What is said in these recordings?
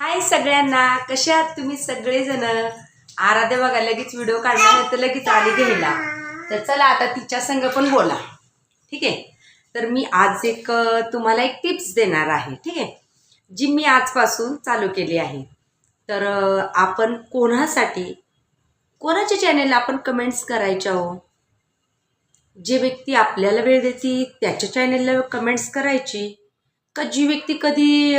हाय सगळ्यांना, कशा आहात तुम्ही सगळेजण? आराध्या बघा लगेच व्हिडिओ काढल्यानंतर लगेच आली घ्यायला. तर चला आता तिच्या संग पण बोला. ठीक आहे. तर मी आज तुम्हाला एक टिप्स देणार आहे. ठीक आहे, जी मी आजपासून चालू केली आहे. तर आपण कोणासाठी कोणाच्या चॅनेलला आपण कमेंट्स करायच्या हो. जे व्यक्ती आपल्याला वेळ देते त्याच्या चॅनेलला कमेंट्स करायची का जी व्यक्ती कधी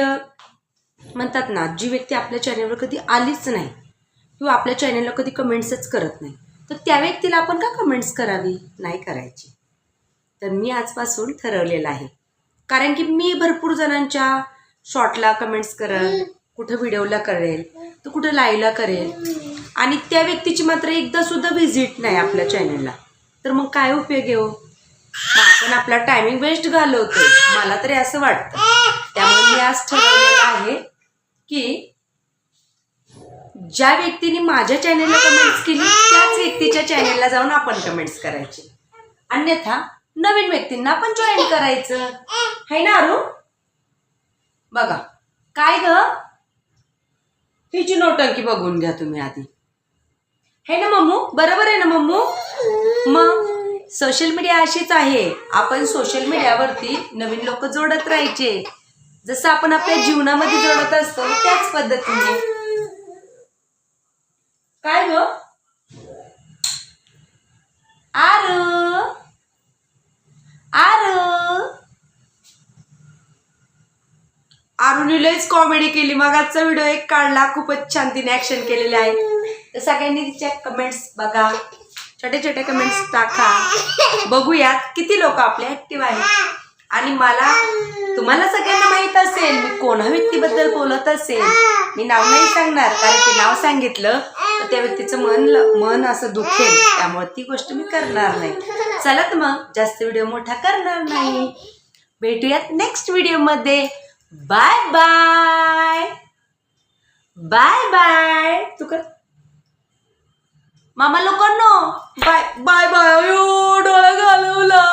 म्हणतात ना, जी व्यक्ती आपल्या चॅनेलवर कधी आलीच नाही किंवा आपल्या चॅनेलला कधी कमेंट्सच करत नाही, तर त्या व्यक्तीला आपण का कमेंट्स करावी? नाही करायची. तर मी आजपासून ठरवलेलं आहे, कारण की मी भरपूर जणांच्या शॉर्टला कमेंट्स करेल, कुठं व्हिडिओला करेल, तर कुठं लाईव्हला करेल, आणि त्या व्यक्तीची मात्र एकदा सुद्धा व्हिजिट नाही आपल्या चॅनेलला. तर मग काय उपयोग आहे हो? आपण आपला टायमिंग वेस्ट घालवतो, मला तरी असं वाटतं. त्यामुळे मी आज ठरवलेलं आहे की ज्या व्यक्तीने माझ्या चॅनेलला कमेंट्स केली त्याच व्यक्तीच्या चॅनेलला जाऊन आपण कमेंट्स करायचे, अन्यथा नवीन व्यक्तींना आपण जॉईन करायचं. है ना अरू? बघा काय ग, हिची नोटंकी बघून घ्या तुम्ही आधी. है ना मम्मू? बरोबर आहे ना मम्मू? मग सोशल मीडिया अशीच आहे. आपण सोशल मीडियावरती नवीन लोक जोडत राहायचे, जसं आपण आपल्या जीवनामध्ये जोडत असतो त्याच पद्धतीने. काय ग आरू? आरू आरूने लयच कॉमेडी केली. मग आजचा व्हिडिओ एक काढला, खूपच छान तिने ऍक्शन केलेले आहे. तर सगळ्यांनी तिच्या कमेंट्स बघा, छोटे छोटे कमेंट्स टाका, बघूयात किती लोक आपले ऍक्टिव्ह आहेत. आणि तुम्हाला सगळ्यांना माहित असेल मी कोणा व्यक्तीबद्दल बोलत असेल. मी नाव नाही सांगणार, कारण की नाव सांगितलं तर त्या व्यक्तीचं मन असं दुखेल, त्यामुळे ती गोष्ट मी करणार नाही. चला तर मग जास्त व्हिडिओ मोठा करणार नाही. भेटूयात नेक्स्ट व्हिडिओमध्ये. Bye bye. Bye bye. तू कर मामा लोकांनो. Bye bye bye. डोळा घालवला.